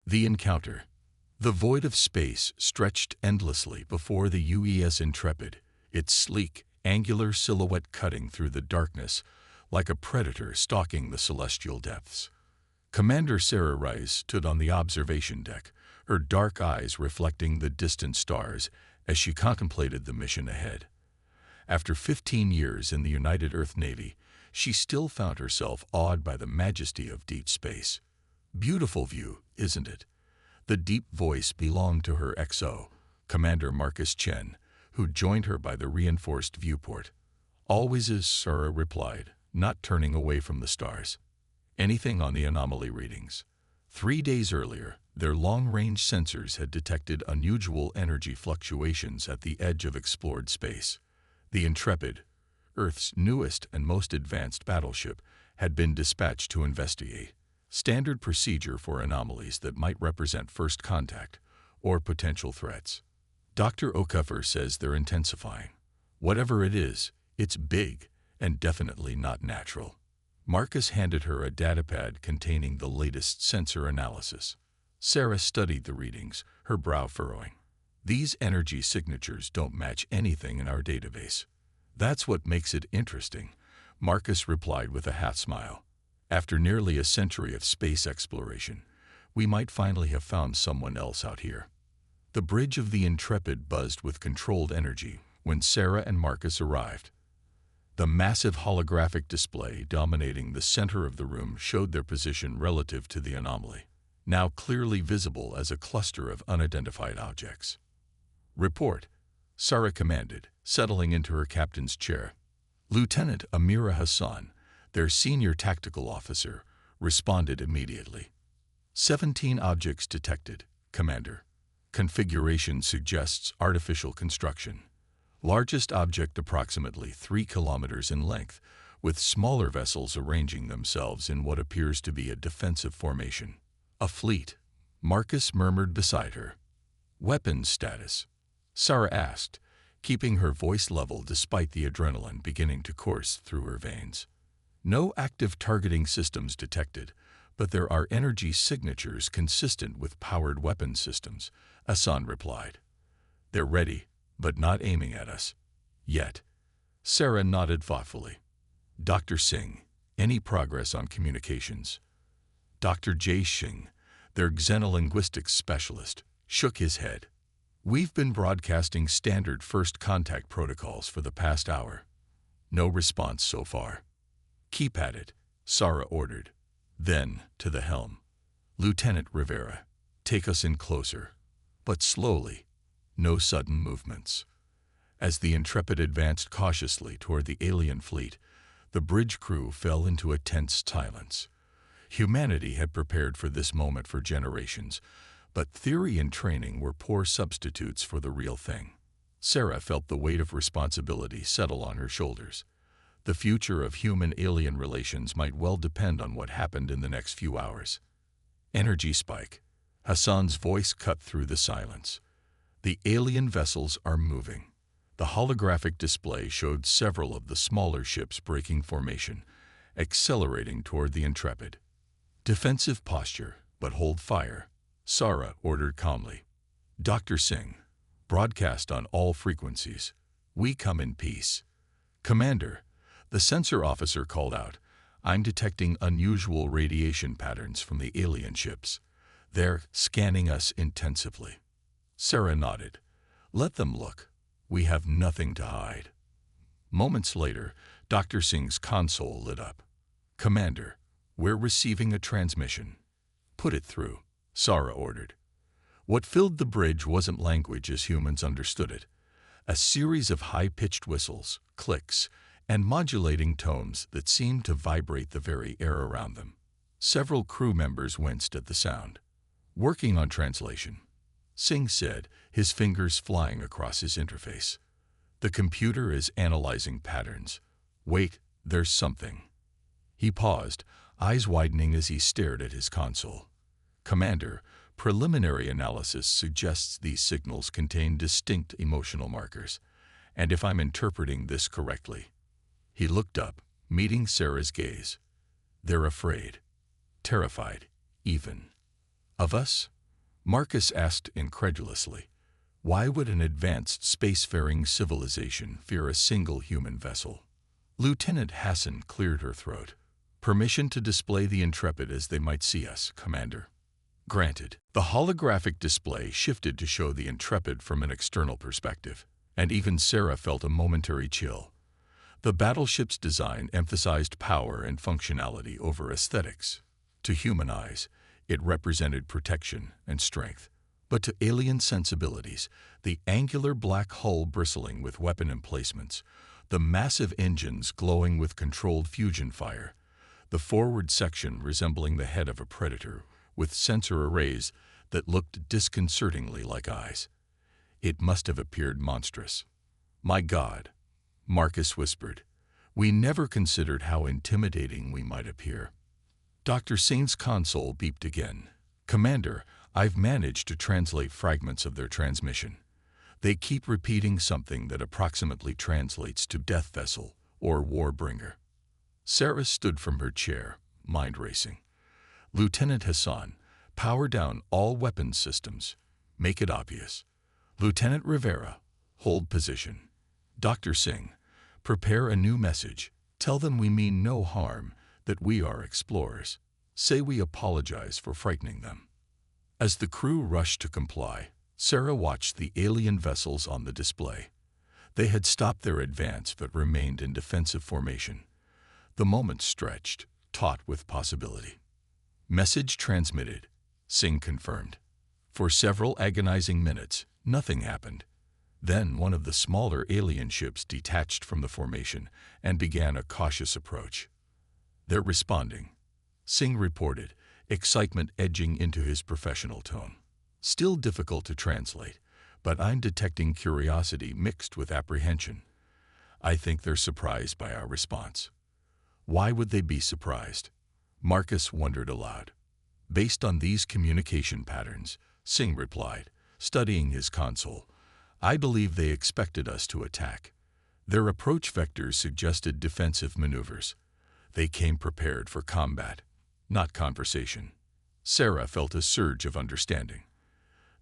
The encounter. The void of space stretched endlessly before the UES Intrepid, its sleek, angular silhouette cutting through the darkness like a predator stalking the celestial depths. Commander Sarah Rice stood on the observation deck, her dark eyes reflecting the distant stars as she contemplated the mission ahead. After 15 years in the United Earth Navy, she still found herself awed by the majesty of deep space. Beautiful view, isn't it? The deep voice belonged to her XO, Commander Marcus Chen, who joined her by the reinforced viewport. Always is, Sarah replied, not turning away from the stars. Anything on the anomaly readings? 3 days earlier, their long-range sensors had detected unusual energy fluctuations at the edge of explored space. The Intrepid, Earth's newest and most advanced battleship, had been dispatched to investigate. Standard procedure for anomalies that might represent first contact or potential threats. Dr. O'Cuffer says they're intensifying. Whatever it is, it's big and definitely not natural. Marcus handed her a datapad containing the latest sensor analysis. Sarah studied the readings, her brow furrowing. These energy signatures don't match anything in our database. That's what makes it interesting, Marcus replied with a half-smile. After nearly a century of space exploration, we might finally have found someone else out here. The bridge of the Intrepid buzzed with controlled energy when Sarah and Marcus arrived. The massive holographic display dominating the center of the room showed their position relative to the anomaly, now clearly visible as a cluster of unidentified objects. Report, Sarah commanded, settling into her captain's chair. Lieutenant Amira Hassan, their senior tactical officer, responded immediately. 17 objects detected, Commander. Configuration suggests artificial construction. Largest object approximately 3 kilometers in length, with smaller vessels arranging themselves in what appears to be a defensive formation. A fleet, Marcus murmured beside her. Weapons status, Sarah asked, keeping her voice level despite the adrenaline beginning to course through her veins. No active targeting systems detected, but there are energy signatures consistent with powered weapon systems, Hassan replied. They're ready, but not aiming at us. Yet. Sarah nodded thoughtfully. Dr. Singh, any progress on communications? Dr. Jay Singh, their xenolinguistics specialist, shook his head. We've been broadcasting standard first contact protocols for the past hour. No response so far. Keep at it, Sarah ordered. Then, to the helm. Lieutenant Rivera, take us in closer. But slowly. No sudden movements. As the Intrepid advanced cautiously toward the alien fleet, the bridge crew fell into a tense silence. Humanity had prepared for this moment for generations, but theory and training were poor substitutes for the real thing. Sarah felt the weight of responsibility settle on her shoulders. The future of human-alien relations might well depend on what happened in the next few hours. Energy spike. Hassan's voice cut through the silence. The alien vessels are moving. The holographic display showed several of the smaller ships breaking formation, accelerating toward the Intrepid. Defensive posture, but hold fire, Sarah ordered calmly. Dr. Singh, broadcast on all frequencies. We come in peace. Commander, the sensor officer called out, I'm detecting unusual radiation patterns from the alien ships. They're scanning us intensively. Sarah nodded. Let them look. We have nothing to hide. Moments later, Dr. Singh's console lit up. Commander, we're receiving a transmission. Put it through, Sarah ordered. What filled the bridge wasn't language as humans understood it. A series of high-pitched whistles, clicks, and modulating tones that seemed to vibrate the very air around them. Several crew members winced at the sound. Working on translation, Singh said, his fingers flying across his interface. The computer is analyzing patterns. Wait, there's something. He paused, eyes widening as he stared at his console. Commander, preliminary analysis suggests these signals contain distinct emotional markers. And if I'm interpreting this correctly. He looked up, meeting Sarah's gaze. They're afraid. Terrified, even. Of us? Marcus asked incredulously. Why would an advanced spacefaring civilization fear a single human vessel? Lieutenant Hassan cleared her throat. Permission to display the Intrepid as they might see us, Commander. Granted. The holographic display shifted to show the Intrepid from an external perspective, and even Sarah felt a momentary chill. The battleship's design emphasized power and functionality over aesthetics. To human eyes, it represented protection and strength. But to alien sensibilities, the angular black hull bristling with weapon emplacements, the massive engines glowing with controlled fusion fire, the forward section resembling the head of a predator with sensor arrays that looked disconcertingly like eyes. It must have appeared monstrous. My God, Marcus whispered. We never considered how intimidating we might appear. Dr. Saint's console beeped again. Commander, I've managed to translate fragments of their transmission. They keep repeating something that approximately translates to Death Vessel or Warbringer. Sarah stood from her chair, mind racing. Lieutenant Hassan, power down all weapons systems. Make it obvious. Lieutenant Rivera, hold position. Dr. Singh, prepare a new message. Tell them we mean no harm, that we are explorers. Say we apologize for frightening them. As the crew rushed to comply, Sarah watched the alien vessels on the display. They had stopped their advance but remained in defensive formation. The moment stretched, taut with possibility. Message transmitted, Singh confirmed. For several agonizing minutes, nothing happened. Then one of the smaller alien ships detached from the formation and began a cautious approach. They're responding, Singh reported, excitement edging into his professional tone. Still difficult to translate, but I'm detecting curiosity mixed with apprehension. I think they're surprised by our response. Why would they be surprised? Marcus wondered aloud. Based on these communication patterns, Singh replied, studying his console, I believe they expected us to attack. Their approach vectors suggested defensive maneuvers. They came prepared for combat, not conversation. Sarah felt a surge of understanding.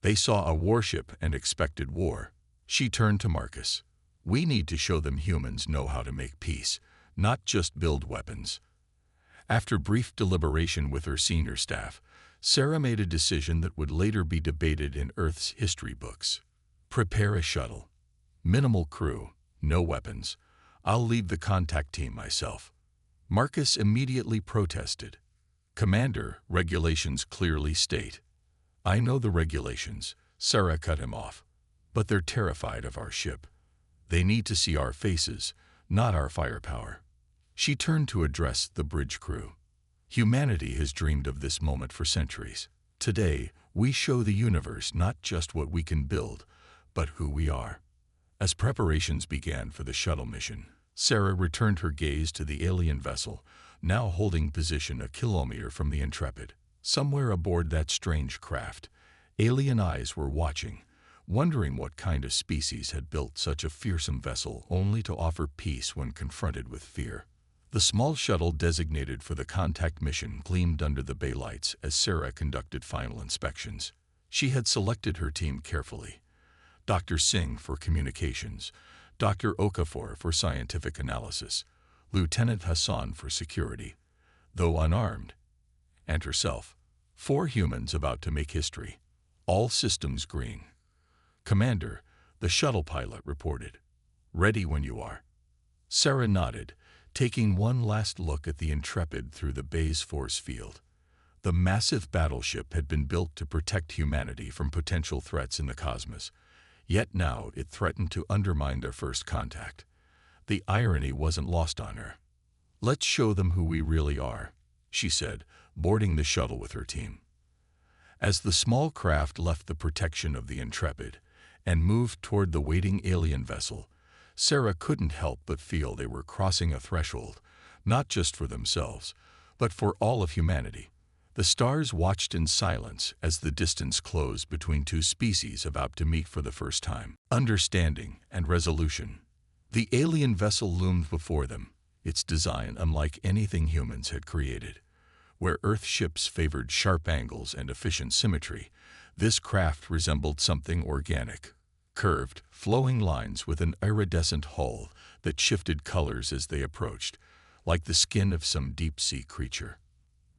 They saw a warship and expected war. She turned to Marcus. We need to show them humans know how to make peace, not just build weapons. After brief deliberation with her senior staff, Sarah made a decision that would later be debated in Earth's history books. Prepare a shuttle. Minimal crew, no weapons. I'll lead the contact team myself. Marcus immediately protested. Commander, regulations clearly state. I know the regulations, Sarah cut him off. But they're terrified of our ship. They need to see our faces, not our firepower. She turned to address the bridge crew. Humanity has dreamed of this moment for centuries. Today, we show the universe not just what we can build, but who we are. As preparations began for the shuttle mission, Sarah returned her gaze to the alien vessel, now holding position a kilometer from the Intrepid. Somewhere aboard that strange craft, alien eyes were watching, wondering what kind of species had built such a fearsome vessel only to offer peace when confronted with fear. The small shuttle designated for the contact mission gleamed under the bay lights as Sarah conducted final inspections. She had selected her team carefully. Dr. Singh for communications, Dr. Okafor for scientific analysis, Lieutenant Hassan for security, though unarmed, and herself. 4 humans about to make history. All systems green. Commander, the shuttle pilot reported. Ready when you are. Sarah nodded, taking one last look at the Intrepid through the bay's force field. The massive battleship had been built to protect humanity from potential threats in the cosmos, yet now it threatened to undermine their first contact. The irony wasn't lost on her. Let's show them who we really are, she said, boarding the shuttle with her team. As the small craft left the protection of the Intrepid and moved toward the waiting alien vessel, Sarah couldn't help but feel they were crossing a threshold, not just for themselves, but for all of humanity. The stars watched in silence as the distance closed between 2 species about to meet for the first time. Understanding and resolution. The alien vessel loomed before them, its design unlike anything humans had created. Where Earth ships favored sharp angles and efficient symmetry, This craft resembled something organic, curved, flowing lines with an iridescent hull that shifted colors as they approached, like the skin of some deep-sea creature.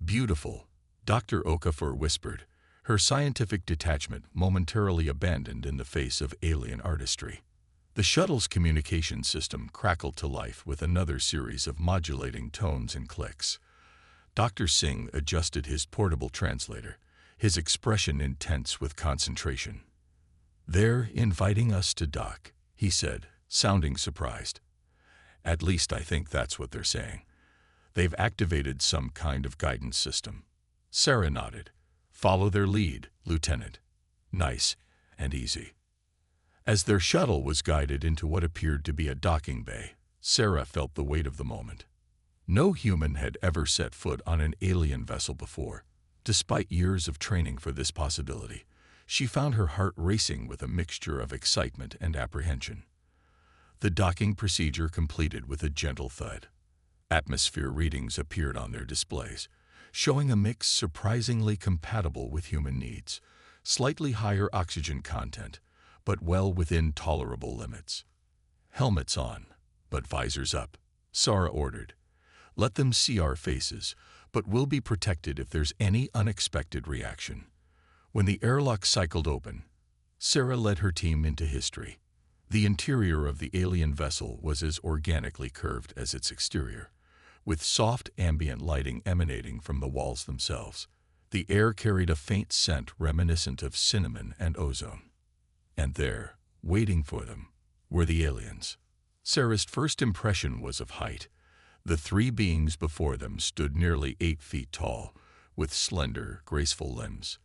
"Beautiful," Dr. Okafor whispered, her scientific detachment momentarily abandoned in the face of alien artistry. The shuttle's communication system crackled to life with another series of modulating tones and clicks. Dr. Singh adjusted his portable translator, his expression intense with concentration. "They're inviting us to dock," he said, sounding surprised. "At least I think that's what they're saying. They've activated some kind of guidance system." Sarah nodded. "Follow their lead, Lieutenant." Nice and easy. As their shuttle was guided into what appeared to be a docking bay, Sarah felt the weight of the moment. No human had ever set foot on an alien vessel before. Despite years of training for this possibility, she found her heart racing with a mixture of excitement and apprehension. The docking procedure completed with a gentle thud. Atmosphere readings appeared on their displays, showing a mix surprisingly compatible with human needs, slightly higher oxygen content, but well within tolerable limits. "Helmets on, but visors up," Sarah ordered. "Let them see our faces, but we'll be protected if there's any unexpected reaction." When the airlock cycled open, Sarah led her team into history. The interior of the alien vessel was as organically curved as its exterior, with soft ambient lighting emanating from the walls themselves. The air carried a faint scent reminiscent of cinnamon and ozone. And there, waiting for them, were the aliens. Sarah's first impression was of height. The three beings before them stood nearly 8 feet tall, with slender, graceful limbs.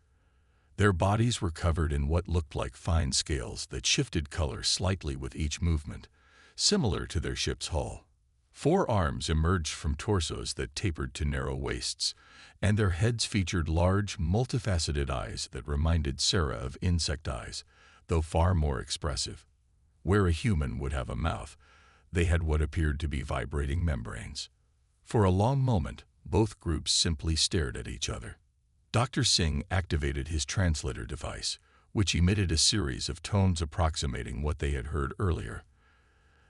Their bodies were covered in what looked like fine scales that shifted color slightly with each movement, similar to their ship's hull. 4 arms emerged from torsos that tapered to narrow waists, and their heads featured large, multifaceted eyes that reminded Sarah of insect eyes, though far more expressive. Where a human would have a mouth, they had what appeared to be vibrating membranes. For a long moment, both groups simply stared at each other. Dr. Singh activated his translator device, which emitted a series of tones approximating what they had heard earlier.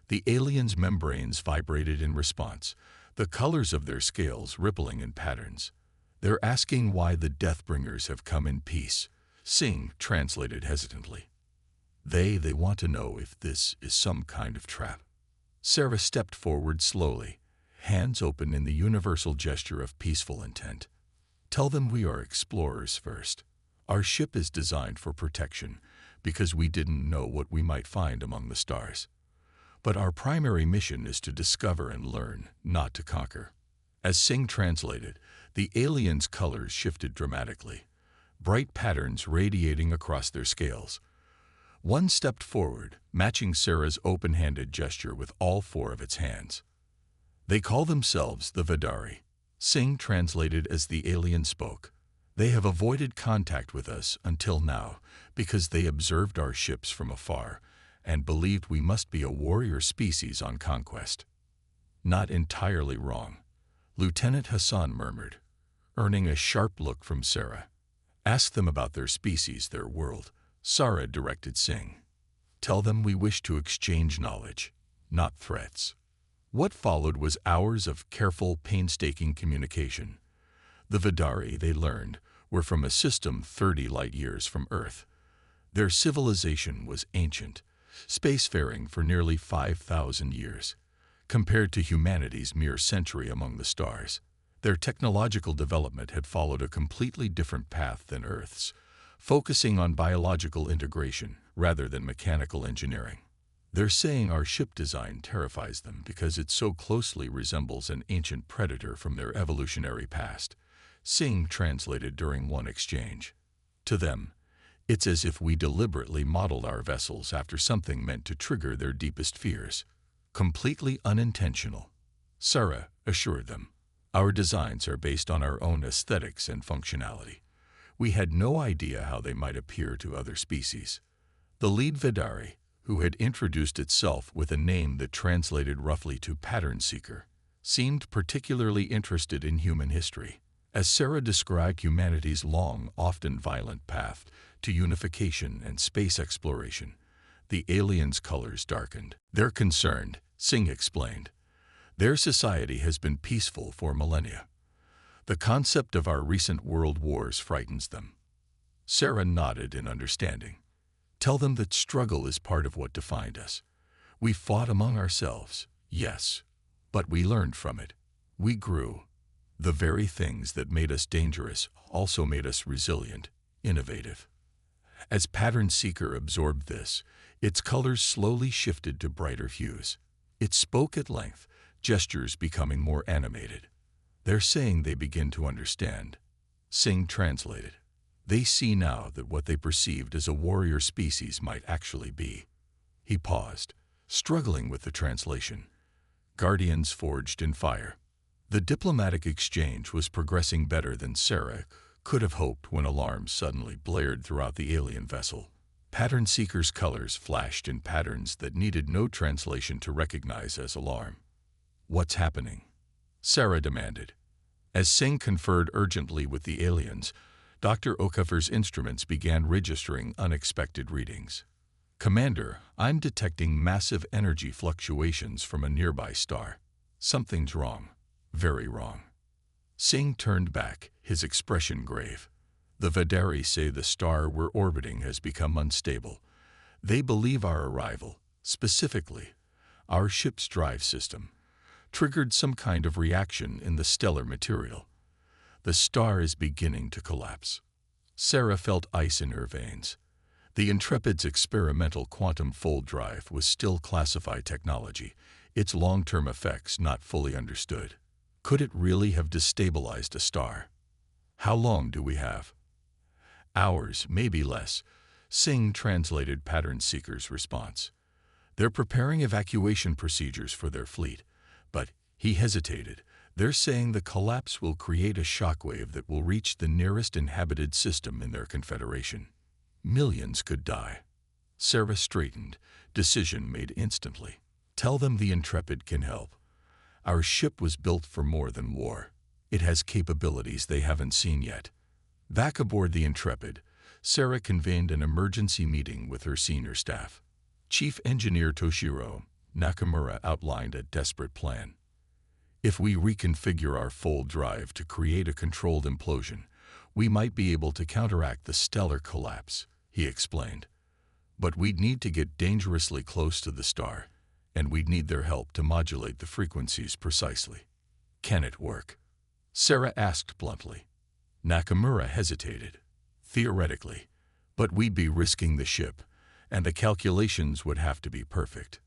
The aliens' membranes vibrated in response, the colors of their scales rippling in patterns. "They're asking why the Deathbringers have come in peace," Singh translated hesitantly. They want to know if this is some kind of trap." Sarah stepped forward slowly, hands open in the universal gesture of peaceful intent. "Tell them we are explorers first. Our ship is designed for protection because we didn't know what we might find among the stars. But our primary mission is to discover and learn, not to conquer." As Singh translated, the aliens' colors shifted dramatically, bright patterns radiating across their scales. One stepped forward, matching Sarah's open-handed gesture with all 4 of its hands. "They call themselves the Vidari," Singh translated as the alien spoke. "They have avoided contact with us until now because they observed our ships from afar and believed we must be a warrior species on conquest." "Not entirely wrong," Lieutenant Hassan murmured, earning a sharp look from Sarah. "Ask them about their species, their world," Sarah directed Singh. "Tell them we wish to exchange knowledge, not threats." What followed was hours of careful, painstaking communication. The Vidari, they learned, were from a system 30 light-years from Earth. Their civilization was ancient, spacefaring for nearly 5,000 years, compared to humanity's mere century among the stars. Their technological development had followed a completely different path than Earth's, focusing on biological integration rather than mechanical engineering. "They're saying our ship design terrifies them because it so closely resembles an ancient predator from their evolutionary past," Singh translated during one exchange. "To them, it's as if we deliberately modeled our vessels after something meant to trigger their deepest fears. Completely unintentional," Sarah assured them. "Our designs are based on our own aesthetics and functionality. We had no idea how they might appear to other species." The lead Vidari, who had introduced itself with a name that translated roughly to pattern seeker, seemed particularly interested in human history. As Sarah described humanity's long, often violent path to unification and space exploration. The aliens' colors darkened. "They're concerned," Singh explained. "Their society has been peaceful for millennia. The concept of our recent world wars frightens them." Sarah nodded in understanding. "Tell them that struggle is part of what defined us. We fought among ourselves, yes, but we learned from it. We grew. The very things that made us dangerous also made us resilient, innovative." As Pattern Seeker absorbed this, its colors slowly shifted to brighter hues. It spoke at length, gestures becoming more animated. "They're saying they begin to understand." Singh translated. "They see now that what they perceived as a warrior species might actually be." He paused, struggling with the translation. Guardians forged in fire. The diplomatic exchange was progressing better than Sarah could have hoped when alarms suddenly blared throughout the alien vessel. Pattern Seeker's colors flashed in patterns that needed no translation to recognize as alarm. "What's happening?" Sarah demanded. As Singh conferred urgently with the aliens, Dr. Okafor's instruments began registering unexpected readings. "Commander, I'm detecting massive energy fluctuations from a nearby star. Something's wrong. Very wrong." Singh turned back, his expression grave. "The Vadari say the star we're orbiting has become unstable. They believe our arrival, specifically our ship's drive system, triggered some kind of reaction in the stellar material. The star is beginning to collapse." Sarah felt ice in her veins. The Intrepid's experimental quantum fold drive was still classified technology, its long-term effects not fully understood. Could it really have destabilized a star? "How long do we have?" "Hours, maybe less," Singh translated Pattern Seeker's response. "They're preparing evacuation procedures for their fleet." But he hesitated. "They're saying the collapse will create a shockwave that will reach the nearest inhabited system in their confederation. Millions could die." Sarah straightened, decision made instantly. "Tell them the Intrepid can help. Our ship was built for more than war. It has capabilities they haven't seen yet." Back aboard the Intrepid, Sarah convened an emergency meeting with her senior staff. Chief Engineer Toshiro Nakamura outlined a desperate plan. "If we reconfigure our fold drive to create a controlled implosion, we might be able to counteract the stellar collapse," he explained. "But we'd need to get dangerously close to the star, and we'd need their help to modulate the frequencies precisely." "Can it work?" Sarah asked bluntly. Nakamura hesitated. "Theoretically, but we'd be risking the ship, and the calculations would have to be perfect."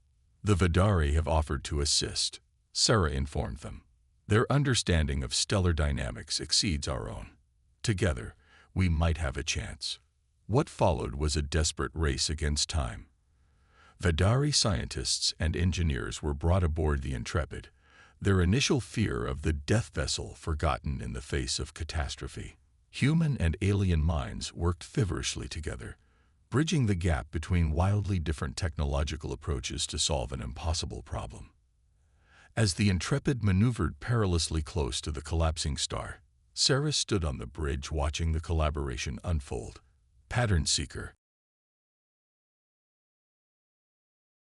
"The Vadari have offered to assist," Sarah informed them. "Their understanding of stellar dynamics exceeds our own. Together, we might have a chance." What followed was a desperate race against time. Vadari scientists and engineers were brought aboard the Intrepid, their initial fear of the death vessel forgotten in the face of catastrophe. Human and alien minds worked feverishly together, bridging the gap between wildly different technological approaches to solve an impossible problem. As the Intrepid maneuvered perilously close to the collapsing star, Sarah stood on the bridge watching the collaboration unfold. "Pattern Seeker,"